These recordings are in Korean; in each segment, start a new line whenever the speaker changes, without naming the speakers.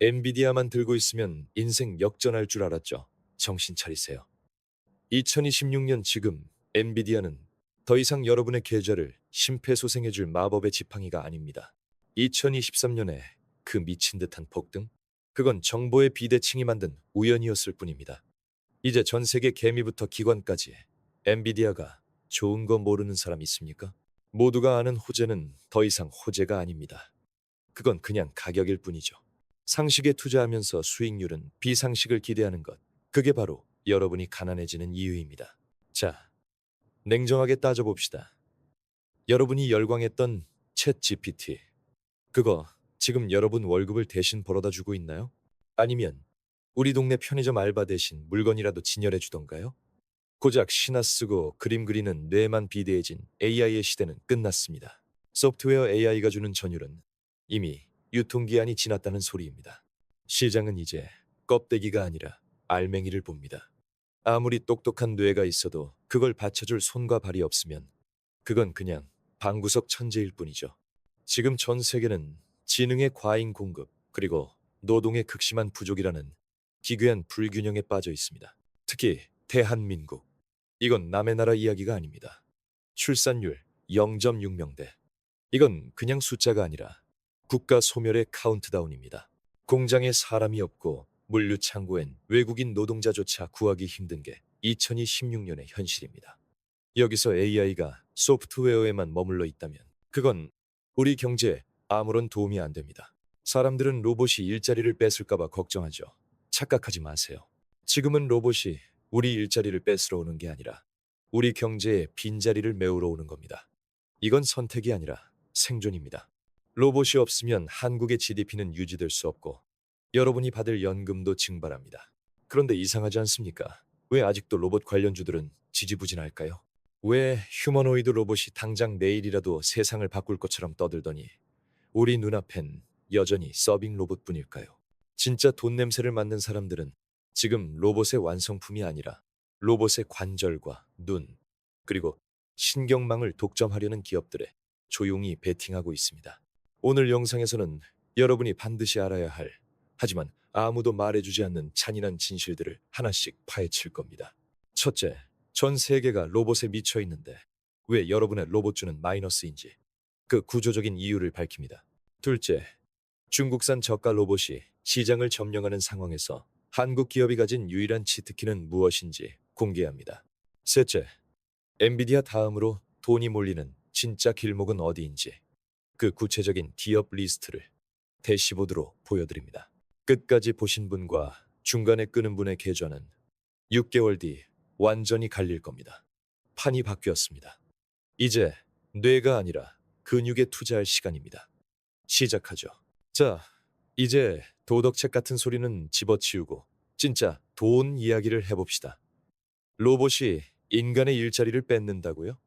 엔비디아만 들고 있으면 인생 역전할 줄 알았죠. 정신 차리세요. 2026년 지금 엔비디아는 더 이상 여러분의 계좌를 심폐소생해줄 마법의 지팡이가 아닙니다. 2023년에 그 미친 듯한 폭등? 그건 정보의 비대칭이 만든 우연이었을 뿐입니다. 이제 전 세계 개미부터 기관까지 엔비디아가 좋은 거 모르는 사람 있습니까? 모두가 아는 호재는 더 이상 호재가 아닙니다. 그건 그냥 가격일 뿐이죠. 상식에 투자하면서 수익률은 비상식을 기대하는 것. 그게 바로 여러분이 가난해지는 이유입니다. 자, 냉정하게 따져봅시다. 여러분이 열광했던 챗 GPT. 그거 지금 여러분 월급을 대신 벌어다 주고 있나요? 아니면 우리 동네 편의점 알바 대신 물건이라도 진열해 주던가요? 고작 신화 쓰고 그림 그리는 뇌만 비대해진 AI의 시대는 끝났습니다. 소프트웨어 AI가 주는 전율은 이미 유통기한이 지났다는 소리입니다. 시장은 이제 껍데기가 아니라 알맹이를 봅니다. 아무리 똑똑한 뇌가 있어도 그걸 받쳐줄 손과 발이 없으면 그건 그냥 방구석 천재일 뿐이죠. 지금 전 세계는 지능의 과잉 공급 그리고 노동의 극심한 부족이라는 기괴한 불균형에 빠져 있습니다. 특히 대한민국. 이건 남의 나라 이야기가 아닙니다. 출산율 0.6명대. 이건 그냥 숫자가 아니라 국가 소멸의 카운트다운입니다. 공장에 사람이 없고 물류 창고엔 외국인 노동자조차 구하기 힘든 게 2026년의 현실입니다. 여기서 AI가 소프트웨어에만 머물러 있다면 그건 우리 경제에 아무런 도움이 안 됩니다. 사람들은 로봇이 일자리를 뺏을까봐 걱정하죠. 착각하지 마세요. 지금은 로봇이 우리 일자리를 뺏으러 오는 게 아니라 우리 경제의 빈자리를 메우러 오는 겁니다. 이건 선택이 아니라 생존입니다. 로봇이 없으면 한국의 GDP는 유지될 수 없고 여러분이 받을 연금도 증발합니다. 그런데 이상하지 않습니까? 왜 아직도 로봇 관련주들은 지지부진할까요? 왜 휴머노이드 로봇이 당장 내일이라도 세상을 바꿀 것처럼 떠들더니 우리 눈앞엔 여전히 서빙 로봇뿐일까요? 진짜 돈 냄새를 맡는 사람들은 지금 로봇의 완성품이 아니라 로봇의 관절과 눈, 그리고 신경망을 독점하려는 기업들에 조용히 베팅하고 있습니다. 오늘 영상에서는 여러분이 반드시 알아야 할, 하지만 아무도 말해주지 않는 잔인한 진실들을 하나씩 파헤칠 겁니다. 첫째, 전 세계가 로봇에 미쳐 있는데 왜 여러분의 로봇주는 마이너스인지 그 구조적인 이유를 밝힙니다. 둘째, 중국산 저가 로봇이 시장을 점령하는 상황에서 한국 기업이 가진 유일한 치트키는 무엇인지 공개합니다. 셋째, 엔비디아 다음으로 돈이 몰리는 진짜 길목은 어디인지 그 구체적인 기업 리스트를 대시보드로 보여드립니다. 끝까지 보신 분과 중간에 끄는 분의 계좌는 6개월 뒤 완전히 갈릴 겁니다. 판이 바뀌었습니다. 이제 뇌가 아니라 근육에 투자할 시간입니다. 시작하죠. 자, 이제 도덕책 같은 소리는 집어치우고 진짜 돈 이야기를 해봅시다. 로봇이 인간의 일자리를 뺏는다고요?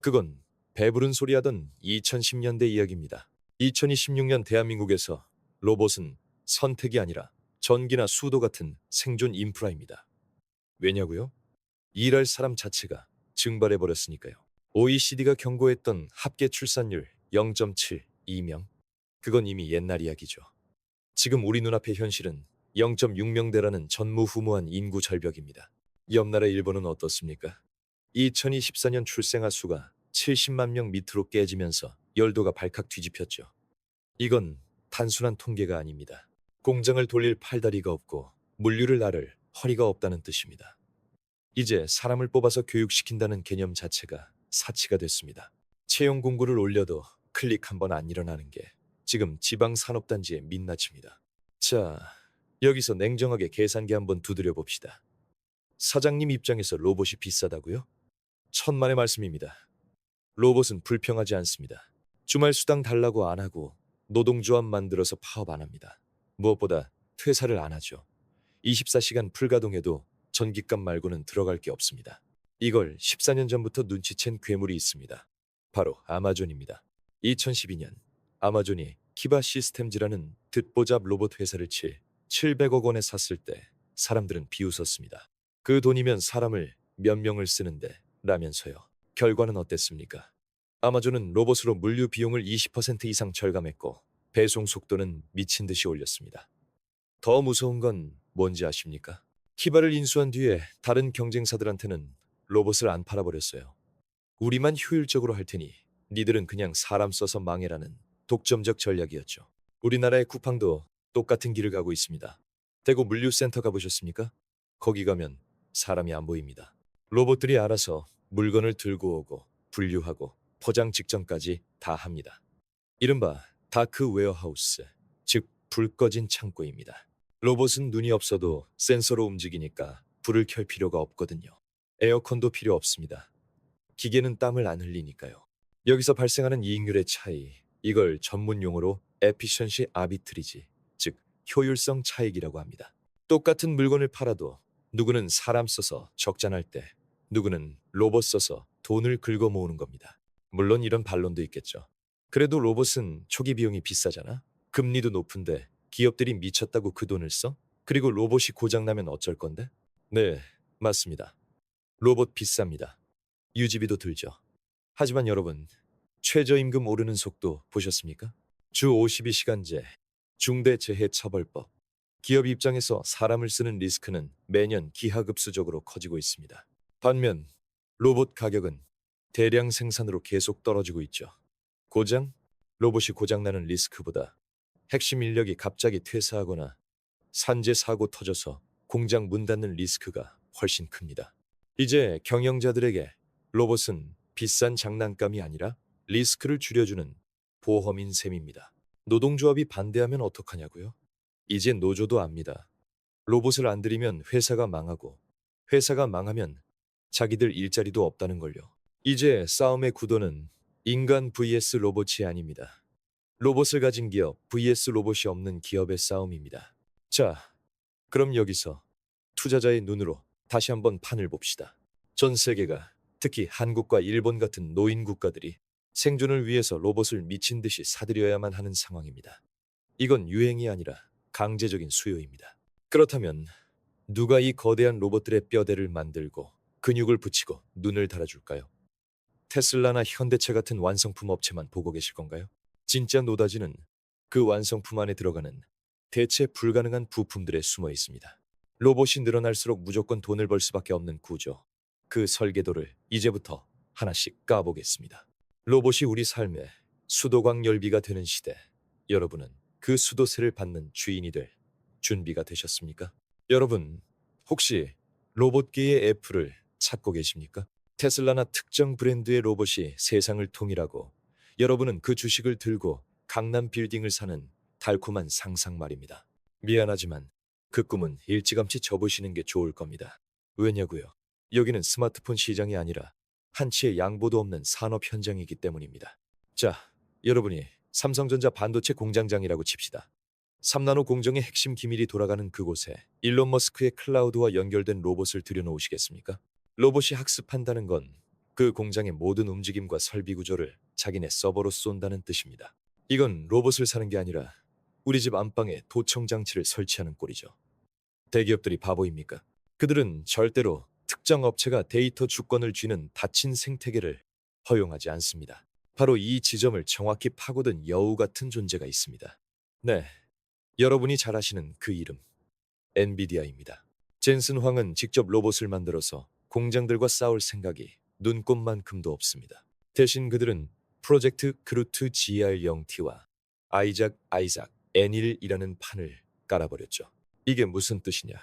그건 배부른 소리 하던 2010년대 이야기입니다. 2026년 대한민국에서 로봇은 선택이 아니라 전기나 수도 같은 생존 인프라입니다. 왜냐고요? 일할 사람 자체가 증발해버렸으니까요. OECD가 경고했던 합계 출산율 0.72명. 그건 이미 옛날 이야기죠. 지금 우리 눈앞의 현실은 0.6명대라는 전무후무한 인구 절벽입니다. 옆나라 일본은 어떻습니까? 2024년 출생아 수가 70만 명 밑으로 깨지면서 열도가 발칵 뒤집혔죠. 이건 단순한 통계가 아닙니다. 공장을 돌릴 팔다리가 없고 물류를 나를 허리가 없다는 뜻입니다. 이제 사람을 뽑아서 교육시킨다는 개념 자체가 사치가 됐습니다. 채용 공고를 올려도 클릭 한 번 안 일어나는 게 지금 지방산업단지의 민낯입니다. 자, 여기서 냉정하게 계산기 한번 두드려 봅시다. 사장님 입장에서 로봇이 비싸다고요? 천만의 말씀입니다. 로봇은 불평하지 않습니다. 주말 수당 달라고 안 하고 노동조합 만들어서 파업 안 합니다. 무엇보다 퇴사를 안 하죠. 24시간 풀가동해도 전기값 말고는 들어갈 게 없습니다. 이걸 14년 전부터 눈치챈 괴물이 있습니다. 바로 아마존입니다. 2012년 아마존이 키바 시스템즈라는 듣보잡 로봇 회사를 700억 원에 샀을 때 사람들은 비웃었습니다. 그 돈이면 사람을 몇 명을 쓰는데 라면서요. 결과는 어땠습니까? 아마존은 로봇으로 물류 비용을 20% 이상 절감했고 배송 속도는 미친 듯이 올렸습니다. 더 무서운 건 뭔지 아십니까? 키바를 인수한 뒤에 다른 경쟁사들한테는 로봇을 안 팔아버렸어요. 우리만 효율적으로 할 테니 니들은 그냥 사람 써서 망해라는 독점적 전략이었죠. 우리나라의 쿠팡도 똑같은 길을 가고 있습니다. 대구 물류센터 가보셨습니까? 거기 가면 사람이 안 보입니다. 로봇들이 알아서 물건을 들고 오고 분류하고 포장 직전까지 다 합니다. 이른바 다크 웨어하우스, 즉 불 꺼진 창고입니다. 로봇은 눈이 없어도 센서로 움직이니까 불을 켤 필요가 없거든요. 에어컨도 필요 없습니다. 기계는 땀을 안 흘리니까요. 여기서 발생하는 이익률의 차이, 이걸 전문 용어로 에피션시 아비트리지, 즉 효율성 차익이라고 합니다. 똑같은 물건을 팔아도 누구는 사람 써서 적자날 때, 누구는 로봇 써서 돈을 긁어 모으는 겁니다. 물론 이런 반론도 있겠죠. 그래도 로봇은 초기 비용이 비싸잖아. 금리도 높은데 기업들이 미쳤다고 그 돈을 써? 그리고 로봇이 고장나면 어쩔 건데? 네, 맞습니다. 로봇 비쌉니다. 유지비도 들죠. 하지만 여러분, 최저임금 오르는 속도 보셨습니까? 주 52시간제, 중대재해처벌법. 기업 입장에서 사람을 쓰는 리스크는 매년 기하급수적으로 커지고 있습니다. 반면 로봇 가격은 대량 생산으로 계속 떨어지고 있죠. 고장? 로봇이 고장나는 리스크보다 핵심 인력이 갑자기 퇴사하거나 산재 사고 터져서 공장 문 닫는 리스크가 훨씬 큽니다. 이제 경영자들에게 로봇은 비싼 장난감이 아니라 리스크를 줄여주는 보험인 셈입니다. 노동조합이 반대하면 어떡하냐고요? 이제 노조도 압니다. 로봇을 안 들이면 회사가 망하고 회사가 망하면 자기들 일자리도 없다는 걸요. 이제 싸움의 구도는 인간 vs 로봇이 아닙니다. 로봇을 가진 기업 vs 로봇이 없는 기업의 싸움입니다. 자, 그럼 여기서 투자자의 눈으로 다시 한번 판을 봅시다. 전 세계가, 특히 한국과 일본 같은 노인 국가들이 생존을 위해서 로봇을 미친 듯이 사들여야만 하는 상황입니다. 이건 유행이 아니라 강제적인 수요입니다. 그렇다면 누가 이 거대한 로봇들의 뼈대를 만들고 근육을 붙이고 눈을 달아줄까요? 테슬라나 현대차 같은 완성품 업체만 보고 계실 건가요? 진짜 노다지는 그 완성품 안에 들어가는 대체 불가능한 부품들에 숨어 있습니다. 로봇이 늘어날수록 무조건 돈을 벌 수밖에 없는 구조. 그 설계도를 이제부터 하나씩 까보겠습니다. 로봇이 우리 삶의 수도광 열비가 되는 시대. 여러분은 그 수도세를 받는 주인이 될 준비가 되셨습니까? 여러분, 혹시 로봇계의 애플을 찾고 계십니까? 테슬라나 특정 브랜드의 로봇이 세상을 통일하고 여러분은 그 주식을 들고 강남 빌딩을 사는 달콤한 상상 말입니다. 미안하지만 그 꿈은 일찌감치 접으시는 게 좋을 겁니다. 왜냐고요? 여기는 스마트폰 시장이 아니라 한치의 양보도 없는 산업 현장이기 때문입니다. 자, 여러분이 삼성전자 반도체 공장장이라고 칩시다. 3나노 공정의 핵심 기밀이 돌아가는 그곳에 일론 머스크의 클라우드와 연결된 로봇을 들여놓으시겠습니까? 로봇이 학습한다는 건 그 공장의 모든 움직임과 설비 구조를 자기네 서버로 쏜다는 뜻입니다. 이건 로봇을 사는 게 아니라 우리 집 안방에 도청 장치를 설치하는 꼴이죠. 대기업들이 바보입니까? 그들은 절대로 특정 업체가 데이터 주권을 쥐는 닫힌 생태계를 허용하지 않습니다. 바로 이 지점을 정확히 파고든 여우 같은 존재가 있습니다. 네, 여러분이 잘 아시는 그 이름, 엔비디아입니다. 젠슨 황은 직접 로봇을 만들어서 공장들과 싸울 생각이 눈꼽만큼도 없습니다. 대신 그들은 프로젝트 그루트 GR0T와 아이작 N1이라는 판을 깔아버렸죠. 이게 무슨 뜻이냐?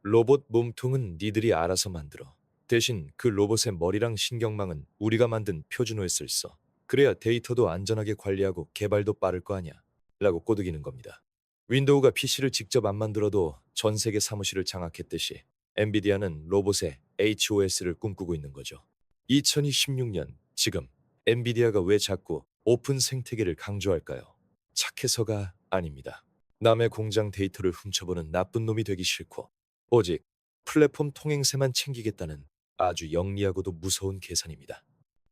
로봇 몸통은 니들이 알아서 만들어. 대신 그 로봇의 머리랑 신경망은 우리가 만든 표준 OS를 써. 그래야 데이터도 안전하게 관리하고 개발도 빠를 거 아냐? 라고 꼬드기는 겁니다. 윈도우가 PC를 직접 안 만들어도 전 세계 사무실을 장악했듯이 엔비디아는 로봇의 HOS를 꿈꾸고 있는 거죠. 2026년 지금 엔비디아가 왜 자꾸 오픈 생태계를 강조할까요? 착해서가 아닙니다. 남의 공장 데이터를 훔쳐보는 나쁜 놈이 되기 싫고 오직 플랫폼 통행세만 챙기겠다는 아주 영리하고도 무서운 계산입니다.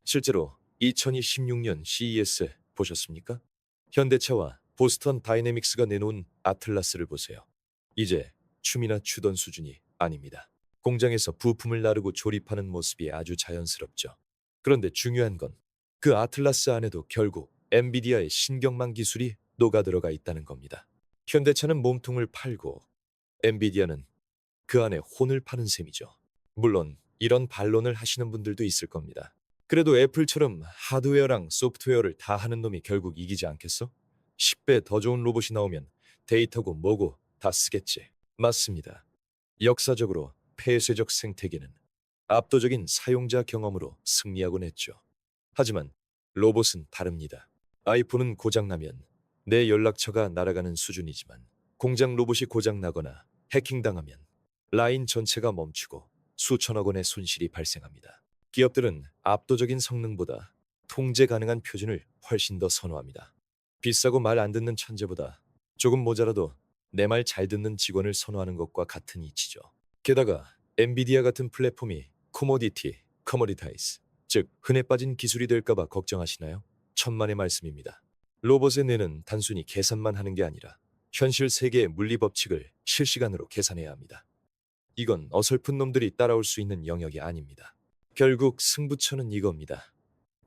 실제로 2026년 CES 보셨습니까? 현대차와 보스턴 다이내믹스가 내놓은 아틀라스를 보세요. 이제 춤이나 추던 수준이 아닙니다. 공장에서 부품을 나르고 조립하는 모습이 아주 자연스럽죠. 그런데 중요한 건 그 아틀라스 안에도 결국 엔비디아의 신경망 기술이 녹아들어가 있다는 겁니다. 현대차는 몸통을 팔고 엔비디아는 그 안에 혼을 파는 셈이죠. 물론 이런 반론을 하시는 분들도 있을 겁니다. 그래도 애플처럼 하드웨어랑 소프트웨어를 다 하는 놈이 결국 이기지 않겠어? 10배 더 좋은 로봇이 나오면 데이터고 뭐고 다 쓰겠지. 맞습니다. 역사적으로 폐쇄적 생태계는 압도적인 사용자 경험으로 승리하곤 했죠. 하지만 로봇은 다릅니다. 아이폰은 고장나면 내 연락처가 날아가는 수준이지만 공장 로봇이 고장나거나 해킹당하면 라인 전체가 멈추고 수천억 원의 손실이 발생합니다. 기업들은 압도적인 성능보다 통제 가능한 표준을 훨씬 더 선호합니다. 비싸고 말 안 듣는 천재보다 조금 모자라도 내 말 잘 듣는 직원을 선호하는 것과 같은 이치죠. 게다가 엔비디아 같은 플랫폼이 커머디타이즈, 즉 흔해 빠진 기술이 될까봐 걱정하시나요? 천만의 말씀입니다. 로봇의 뇌는 단순히 계산만 하는 게 아니라 현실 세계의 물리 법칙을 실시간으로 계산해야 합니다. 이건 어설픈 놈들이 따라올 수 있는 영역이 아닙니다. 결국 승부처는 이겁니다.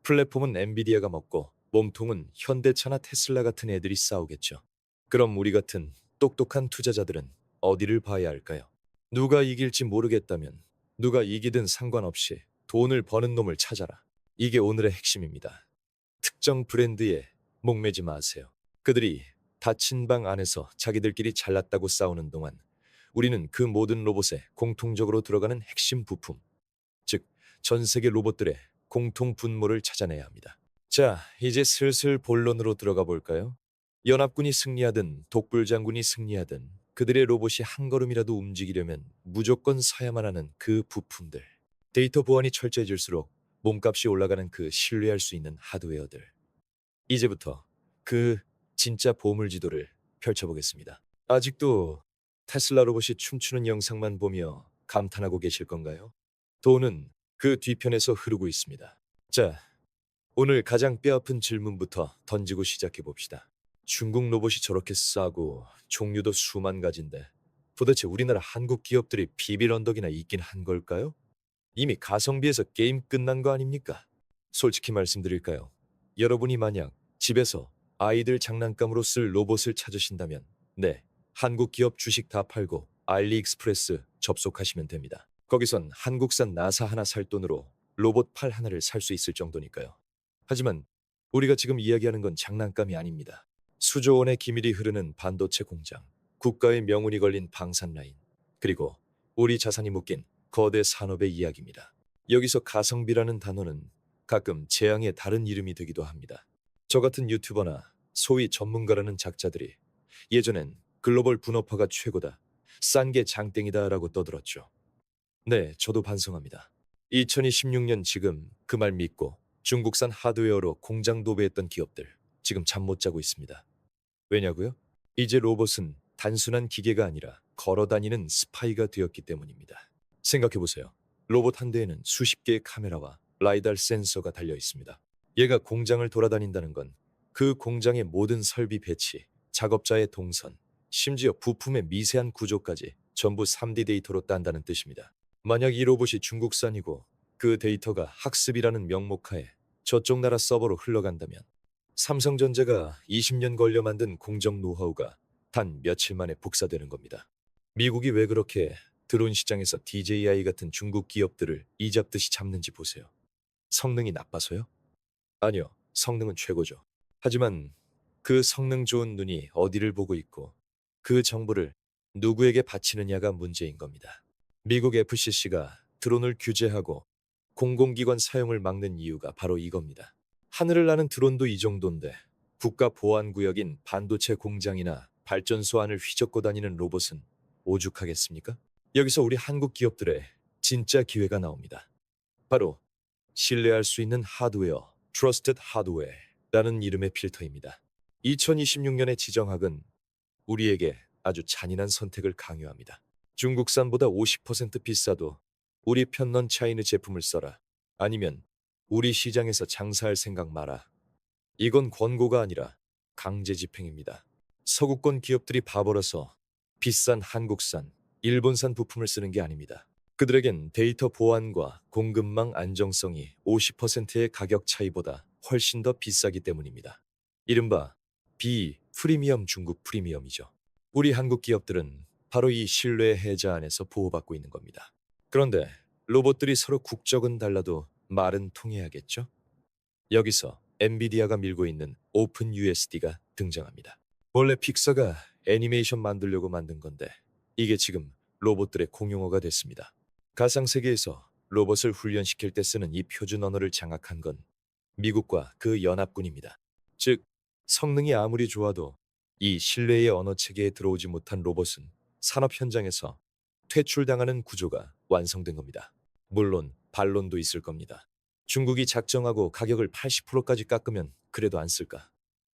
플랫폼은 엔비디아가 먹고 몸통은 현대차나 테슬라 같은 애들이 싸우겠죠. 그럼 우리 같은 똑똑한 투자자들은 어디를 봐야 할까요? 누가 이길지 모르겠다면 누가 이기든 상관없이 돈을 버는 놈을 찾아라. 이게 오늘의 핵심입니다. 특정 브랜드에 목매지 마세요. 그들이 닫힌 방 안에서 자기들끼리 잘났다고 싸우는 동안 우리는 그 모든 로봇에 공통적으로 들어가는 핵심 부품, 즉 전 세계 로봇들의 공통 분모를 찾아내야 합니다. 자, 이제 슬슬 본론으로 들어가 볼까요? 연합군이 승리하든 독불장군이 승리하든 그들의 로봇이 한 걸음이라도 움직이려면 무조건 사야만 하는 그 부품들. 데이터 보안이 철저해질수록 몸값이 올라가는 그 신뢰할 수 있는 하드웨어들. 이제부터 그 진짜 보물지도를 펼쳐보겠습니다. 아직도 테슬라 로봇이 춤추는 영상만 보며 감탄하고 계실 건가요? 돈은 그 뒤편에서 흐르고 있습니다. 자, 오늘 가장 뼈아픈 질문부터 던지고 시작해 봅시다. 중국 로봇이 저렇게 싸고 종류도 수만 가지인데 도대체 우리나라 한국 기업들이 비빌 언덕이나 있긴 한 걸까요? 이미 가성비에서 게임 끝난 거 아닙니까? 솔직히 말씀드릴까요? 여러분이 만약 집에서 아이들 장난감으로 쓸 로봇을 찾으신다면 네, 한국 기업 주식 다 팔고 알리익스프레스 접속하시면 됩니다. 거기선 한국산 나사 하나 살 돈으로 로봇 팔 하나를 살 수 있을 정도니까요. 하지만 우리가 지금 이야기하는 건 장난감이 아닙니다. 수조 원의 기밀이 흐르는 반도체 공장, 국가의 명운이 걸린 방산 라인, 그리고 우리 자산이 묶인 거대 산업의 이야기입니다. 여기서 가성비라는 단어는 가끔 재앙의 다른 이름이 되기도 합니다. 저 같은 유튜버나 소위 전문가라는 작자들이 예전엔 글로벌 분업화가 최고다, 싼 게 장땡이다라고 떠들었죠. 네, 저도 반성합니다. 2026년 지금 그 말 믿고 중국산 하드웨어로 공장 도배했던 기업들 지금 잠 못 자고 있습니다. 왜냐고요? 이제 로봇은 단순한 기계가 아니라 걸어다니는 스파이가 되었기 때문입니다. 생각해보세요. 로봇 한 대에는 수십 개의 카메라와 라이달 센서가 달려 있습니다. 얘가 공장을 돌아다닌다는 건 그 공장의 모든 설비 배치, 작업자의 동선, 심지어 부품의 미세한 구조까지 전부 3D 데이터로 딴다는 뜻입니다. 만약 이 로봇이 중국산이고 그 데이터가 학습이라는 명목하에 저쪽 나라 서버로 흘러간다면 삼성전자가 20년 걸려 만든 공정 노하우가 단 며칠 만에 복사되는 겁니다. 미국이 왜 그렇게 드론 시장에서 DJI 같은 중국 기업들을 이잡듯이 잡는지 보세요. 성능이 나빠서요? 아니요, 성능은 최고죠. 하지만 그 성능 좋은 눈이 어디를 보고 있고 그 정보를 누구에게 바치느냐가 문제인 겁니다. 미국 FCC가 드론을 규제하고 공공기관 사용을 막는 이유가 바로 이겁니다. 하늘을 나는 드론도 이 정도인데 국가 보안 구역인 반도체 공장이나 발전소 안을 휘젓고 다니는 로봇은 오죽하겠습니까? 여기서 우리 한국 기업들의 진짜 기회가 나옵니다. 바로 신뢰할 수 있는 하드웨어, Trusted Hardware라는 이름의 필터입니다. 2026년의 지정학은 우리에게 아주 잔인한 선택을 강요합니다. 중국산보다 50% 비싸도 우리 편넌 차이느 제품을 써라. 아니면 우리 시장에서 장사할 생각 마라. 이건 권고가 아니라 강제 집행입니다. 서구권 기업들이 바보라서 비싼 한국산, 일본산 부품을 쓰는 게 아닙니다. 그들에겐 데이터 보안과 공급망 안정성이 50%의 가격 차이보다 훨씬 더 비싸기 때문입니다. 이른바 프리미엄 중국 프리미엄이죠. 우리 한국 기업들은 바로 이 신뢰 해자 안에서 보호받고 있는 겁니다. 그런데 로봇들이 서로 국적은 달라도 말은 통해야겠죠? 여기서 엔비디아가 밀고 있는 오픈 USD가 등장합니다. 원래 픽사가 애니메이션 만들려고 만든 건데 이게 지금 로봇들의 공용어가 됐습니다. 가상세계에서 로봇을 훈련시킬 때 쓰는 이 표준 언어를 장악한 건 미국과 그 연합군입니다. 즉, 성능이 아무리 좋아도 이 신뢰의 언어 체계에 들어오지 못한 로봇은 산업 현장에서 퇴출당하는 구조가 완성된 겁니다. 물론 반론도 있을 겁니다. 중국이 작정하고 가격을 80%까지 깎으면 그래도 안 쓸까?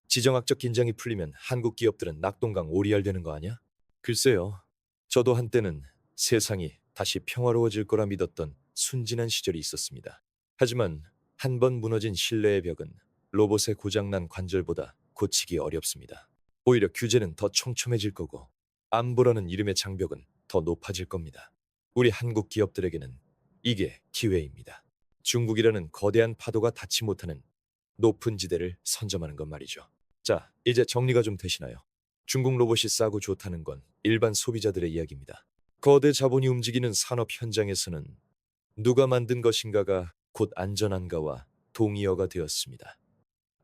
지정학적 긴장이 풀리면 한국 기업들은 낙동강 오리알 되는 거 아니야? 글쎄요. 저도 한때는 세상이 다시 평화로워질 거라 믿었던 순진한 시절이 있었습니다. 하지만 한 번 무너진 신뢰의 벽은 로봇의 고장난 관절보다 고치기 어렵습니다. 오히려 규제는 더 촘촘해질 거고 안보라는 이름의 장벽은 더 높아질 겁니다. 우리 한국 기업들에게는 이게 기회입니다. 중국이라는 거대한 파도가 닿지 못하는 높은 지대를 선점하는 것 말이죠. 자, 이제 정리가 좀 되시나요? 중국 로봇이 싸고 좋다는 건 일반 소비자들의 이야기입니다. 거대 자본이 움직이는 산업 현장에서는 누가 만든 것인가가 곧 안전한가와 동의어가 되었습니다.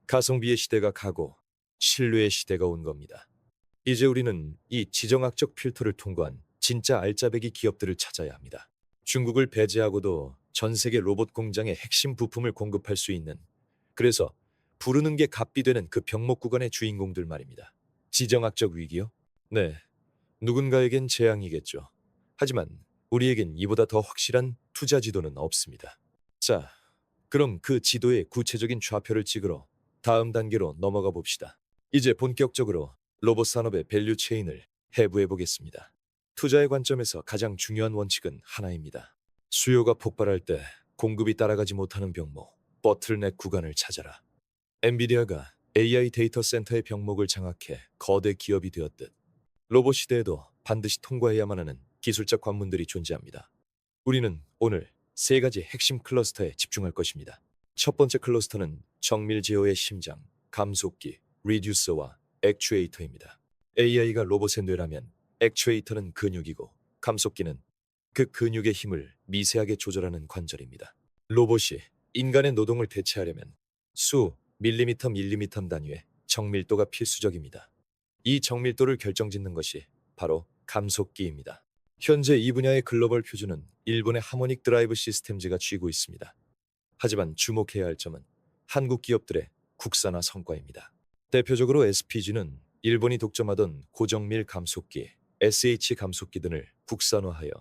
가성비의 시대가 가고 신뢰의 시대가 온 겁니다. 이제 우리는 이 지정학적 필터를 통과한 진짜 알짜배기 기업들을 찾아야 합니다. 중국을 배제하고도 전 세계 로봇 공장의 핵심 부품을 공급할 수 있는, 그래서 부르는 게 값비 되는 그 병목 구간의 주인공들 말입니다. 지정학적 위기요? 네, 누군가에겐 재앙이겠죠. 하지만 우리에겐 이보다 더 확실한 투자 지도는 없습니다. 자, 그럼 그 지도의 구체적인 좌표를 찍으러 다음 단계로 넘어가 봅시다. 이제 본격적으로 로봇 산업의 밸류 체인을 해부해 보겠습니다. 투자의 관점에서 가장 중요한 원칙은 하나입니다. 수요가 폭발할 때 공급이 따라가지 못하는 병목, 버틀넥 구간을 찾아라. 엔비디아가 AI 데이터 센터의 병목을 장악해 거대 기업이 되었듯 로봇 시대에도 반드시 통과해야만 하는 기술적 관문들이 존재합니다. 우리는 오늘 세 가지 핵심 클러스터에 집중할 것입니다. 첫 번째 클러스터는 정밀 제어의 심장, 감속기, 리듀서와 액추에이터입니다. AI가 로봇의 뇌라면 액추에이터는 근육이고 감속기는 그 근육의 힘을 미세하게 조절하는 관절입니다. 로봇이 인간의 노동을 대체하려면 수 밀리미터 단위의 정밀도가 필수적입니다. 이 정밀도를 결정짓는 것이 바로 감속기입니다. 현재 이 분야의 글로벌 표준은 일본의 하모닉 드라이브 시스템즈가 쥐고 있습니다. 하지만 주목해야 할 점은 한국 기업들의 국산화 성과입니다. 대표적으로 SPG는 일본이 독점하던 고정밀 감속기, SH 감속기 등을 국산화하여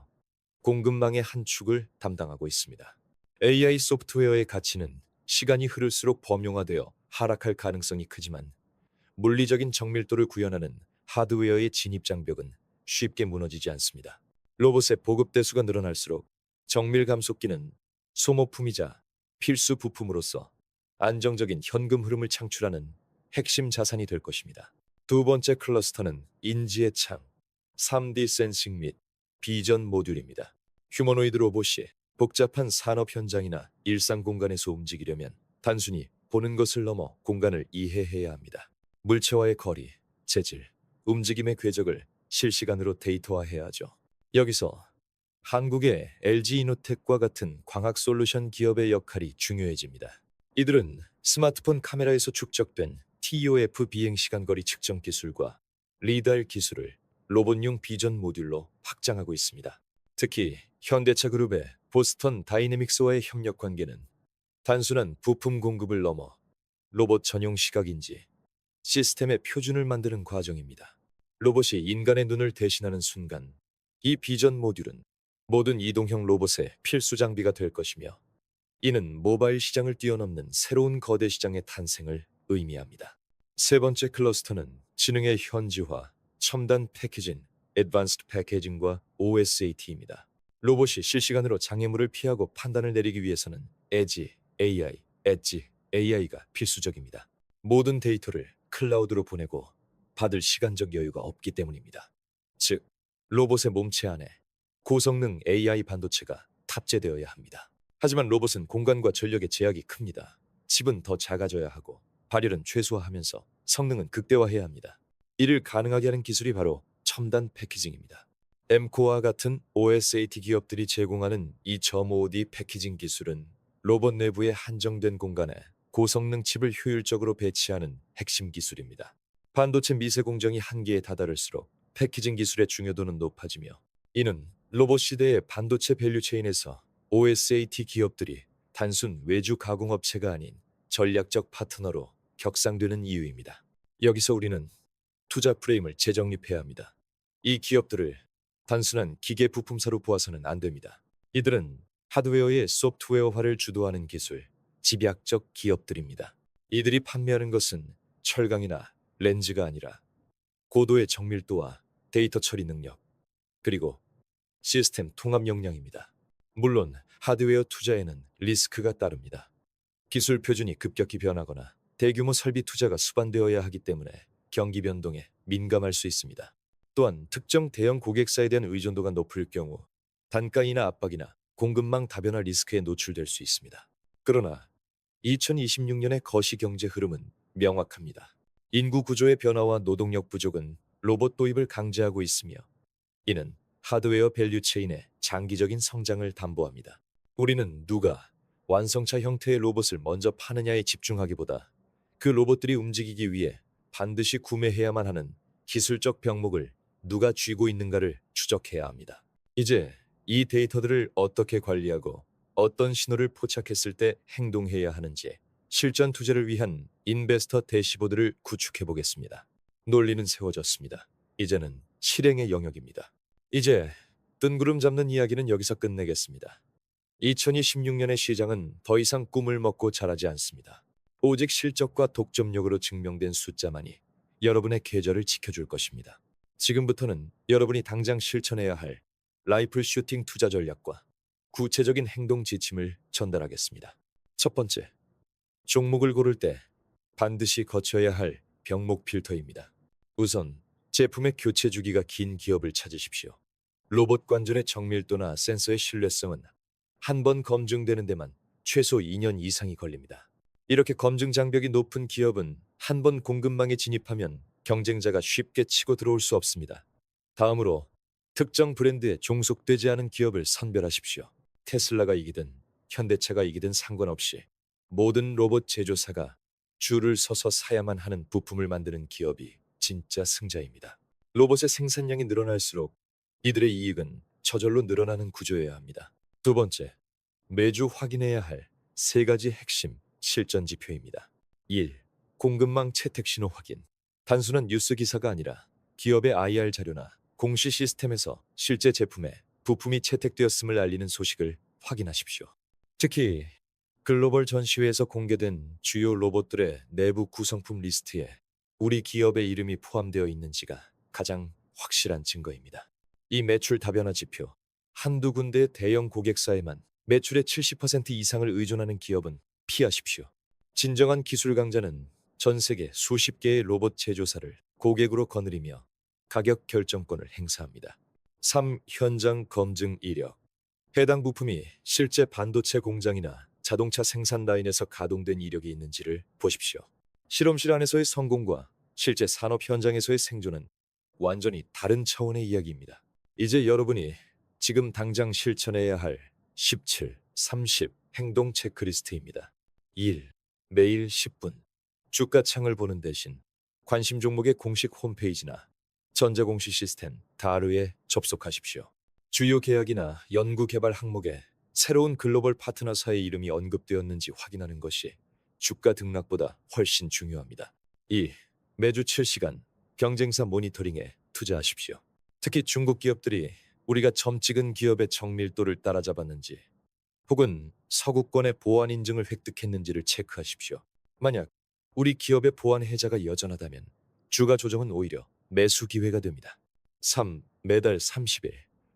공급망의 한 축을 담당하고 있습니다. AI 소프트웨어의 가치는 시간이 흐를수록 범용화되어 하락할 가능성이 크지만 물리적인 정밀도를 구현하는 하드웨어의 진입 장벽은 쉽게 무너지지 않습니다. 로봇의 보급 대수가 늘어날수록 정밀 감속기는 소모품이자 필수 부품으로서 안정적인 현금 흐름을 창출하는 핵심 자산이 될 것입니다. 두 번째 클러스터는 인지의 창, 3D 센싱 및 비전 모듈입니다. 휴머노이드 로봇이 복잡한 산업 현장이나 일상 공간에서 움직이려면 단순히 보는 것을 넘어 공간을 이해해야 합니다. 물체와의 거리, 재질, 움직임의 궤적을 실시간으로 데이터화해야 하죠. 여기서 한국의 LG이노텍과 같은 광학 솔루션 기업의 역할이 중요해집니다. 이들은 스마트폰 카메라에서 축적된 TOF 비행시간거리 측정 기술과 리달 기술을 로봇용 비전 모듈로 확장하고 있습니다. 특히 현대차 그룹의 보스턴 다이내믹스와의 협력 관계는 단순한 부품 공급을 넘어 로봇 전용 시각인지 시스템의 표준을 만드는 과정입니다. 로봇이 인간의 눈을 대신하는 순간 이 비전 모듈은 모든 이동형 로봇의 필수 장비가 될 것이며 이는 모바일 시장을 뛰어넘는 새로운 거대 시장의 탄생을 의미합니다. 세 번째 클러스터는 지능의 현지화, 첨단 패키징, Advanced Packaging과 OSAT입니다. 로봇이 실시간으로 장애물을 피하고 판단을 내리기 위해서는 Edge AI가 필수적입니다. 모든 데이터를 클라우드로 보내고 받을 시간적 여유가 없기 때문입니다. 즉, 로봇의 몸체 안에 고성능 AI 반도체가 탑재되어야 합니다. 하지만 로봇은 공간과 전력의 제약이 큽니다. 칩은 더 작아져야 하고 발열은 최소화하면서 성능은 극대화해야 합니다. 이를 가능하게 하는 기술이 바로 첨단 패키징입니다. 엠코와 같은 OSAT 기업들이 제공하는 이 점5D 패키징 기술은 로봇 내부의 한정된 공간에 고성능 칩을 효율적으로 배치하는 핵심 기술입니다. 반도체 미세 공정이 한계에 다다를수록 패키징 기술의 중요도는 높아지며, 이는 로봇 시대의 반도체 밸류체인에서 OSAT 기업들이 단순 외주 가공업체가 아닌 전략적 파트너로 격상되는 이유입니다. 여기서 우리는 투자 프레임을 재정립해야 합니다. 이 기업들을 단순한 기계 부품사로 보아서는 안 됩니다. 이들은 하드웨어의 소프트웨어화를 주도하는 기술, 집약적 기업들입니다. 이들이 판매하는 것은 철강이나 렌즈가 아니라 고도의 정밀도와 데이터 처리 능력, 그리고 시스템 통합 역량입니다. 물론 하드웨어 투자에는 리스크가 따릅니다. 기술 표준이 급격히 변하거나 대규모 설비 투자가 수반되어야 하기 때문에 경기 변동에 민감할 수 있습니다. 또한 특정 대형 고객사에 대한 의존도가 높을 경우 단가 인하 압박이나 공급망 다변화 리스크에 노출될 수 있습니다. 그러나 2026년의 거시 경제 흐름은 명확합니다. 인구 구조의 변화와 노동력 부족은 로봇 도입을 강제하고 있으며, 이는 하드웨어 밸류 체인의 장기적인 성장을 담보합니다. 우리는 누가 완성차 형태의 로봇을 먼저 파느냐에 집중하기보다 그 로봇들이 움직이기 위해 반드시 구매해야만 하는 기술적 병목을 누가 쥐고 있는가를 추적해야 합니다. 이제 이 데이터들을 어떻게 관리하고 어떤 신호를 포착했을 때 행동해야 하는지 실전 투자를 위한 인베스터 대시보드를 구축해 보겠습니다. 논리는 세워졌습니다. 이제는 실행의 영역입니다. 이제 뜬구름 잡는 이야기는 여기서 끝내겠습니다. 2026년의 시장은 더 이상 꿈을 먹고 자라지 않습니다. 오직 실적과 독점력으로 증명된 숫자만이 여러분의 계절을 지켜줄 것입니다. 지금부터는 여러분이 당장 실천해야 할 라이플 슈팅 투자 전략과 구체적인 행동 지침을 전달하겠습니다. 첫 번째, 종목을 고를 때 반드시 거쳐야 할 병목 필터입니다. 우선 제품의 교체 주기가 긴 기업을 찾으십시오. 로봇 관절의 정밀도나 센서의 신뢰성은 한 번 검증되는 데만 최소 2년 이상이 걸립니다. 이렇게 검증 장벽이 높은 기업은 한 번 공급망에 진입하면 경쟁자가 쉽게 치고 들어올 수 없습니다. 다음으로 특정 브랜드에 종속되지 않은 기업을 선별하십시오. 테슬라가 이기든 현대차가 이기든 상관없이 모든 로봇 제조사가 줄을 서서 사야만 하는 부품을 만드는 기업이 진짜 승자입니다. 로봇의 생산량이 늘어날수록 이들의 이익은 저절로 늘어나는 구조여야 합니다. 두 번째, 매주 확인해야 할 세 가지 핵심 실전 지표입니다. 1. 공급망 채택 신호 확인. 단순한 뉴스 기사가 아니라 기업의 IR 자료나 공시 시스템에서 실제 제품에 부품이 채택되었음을 알리는 소식을 확인하십시오. 특히 글로벌 전시회에서 공개된 주요 로봇들의 내부 구성품 리스트에 우리 기업의 이름이 포함되어 있는지가 가장 확실한 증거입니다. 이 매출 다변화 지표, 한두 군데의 대형 고객사에만 매출의 70% 이상을 의존하는 기업은 피하십시오. 진정한 기술 강자는 전 세계 수십 개의 로봇 제조사를 고객으로 거느리며 가격 결정권을 행사합니다. 3. 현장 검증 이력. 해당 부품이 실제 반도체 공장이나 자동차 생산 라인에서 가동된 이력이 있는지를 보십시오. 실험실 안에서의 성공과 실제 산업 현장에서의 생존은 완전히 다른 차원의 이야기입니다. 이제 여러분이 지금 당장 실천해야 할 17, 30 행동 체크리스트입니다. 1. 매일 10분. 주가창을 보는 대신 관심 종목의 공식 홈페이지나 전자공시 시스템 다르에 접속하십시오. 주요 계약이나 연구개발 항목에 새로운 글로벌 파트너사의 이름이 언급되었는지 확인하는 것이 주가 등락보다 훨씬 중요합니다. 2. 매주 7시간 경쟁사 모니터링에 투자하십시오. 특히 중국 기업들이 우리가 점 찍은 기업의 정밀도를 따라잡았는지 혹은 서구권의 보안 인증을 획득했는지를 체크하십시오. 만약 우리 기업의 보안 해자가 여전하다면 주가 조정은 오히려 매수 기회가 됩니다. 3. 매달 30일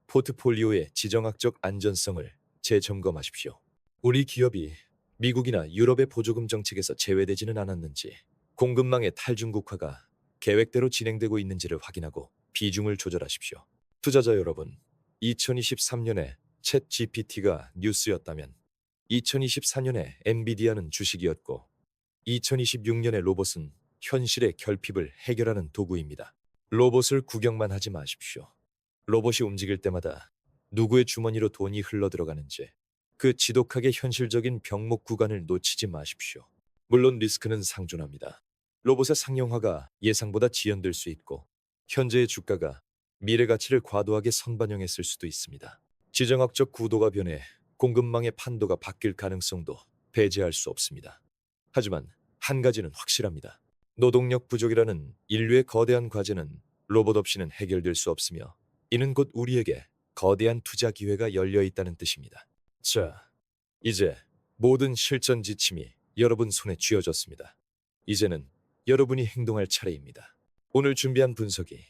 포트폴리오의 지정학적 안전성을 재점검하십시오. 우리 기업이 미국이나 유럽의 보조금 정책에서 제외되지는 않았는지, 공급망의 탈중국화가 계획대로 진행되고 있는지를 확인하고 비중을 조절하십시오. 투자자 여러분, 2023년에 챗 GPT가 뉴스였다면 2024년에 엔비디아는 주식이었고 2026년의 로봇은 현실의 결핍을 해결하는 도구입니다. 로봇을 구경만 하지 마십시오. 로봇이 움직일 때마다 누구의 주머니로 돈이 흘러들어가는지 그 지독하게 현실적인 병목 구간을 놓치지 마십시오. 물론 리스크는 상존합니다. 로봇의 상용화가 예상보다 지연될 수 있고 현재의 주가가 미래 가치를 과도하게 선반영했을 수도 있습니다. 지정학적 구도가 변해 공급망의 판도가 바뀔 가능성도 배제할 수 없습니다. 하지만 한 가지는 확실합니다. 노동력 부족이라는 인류의 거대한 과제는 로봇 없이는 해결될 수 없으며 이는 곧 우리에게 거대한 투자 기회가 열려 있다는 뜻입니다. 자, 이제 모든 실전 지침이 여러분 손에 쥐어졌습니다. 이제는 여러분이 행동할 차례입니다. 오늘 준비한 분석이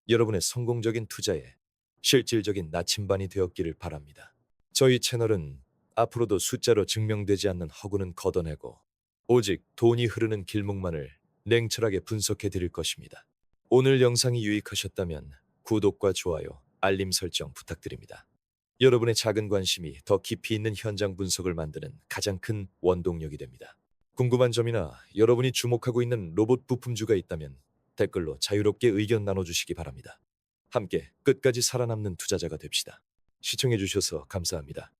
여러분의 성공적인 투자에 실질적인 나침반이 되었기를 바랍니다. 저희 채널은 앞으로도 숫자로 증명되지 않는 허구는 걷어내고 오직 돈이 흐르는 길목만을 냉철하게 분석해 드릴 것입니다. 오늘 영상이 유익하셨다면 구독과 좋아요, 알림 설정 부탁드립니다. 여러분의 작은 관심이 더 깊이 있는 현장 분석을 만드는 가장 큰 원동력이 됩니다. 궁금한 점이나 여러분이 주목하고 있는 로봇 부품주가 있다면 댓글로 자유롭게 의견 나눠주시기 바랍니다. 함께 끝까지 살아남는 투자자가 됩시다. 시청해주셔서 감사합니다.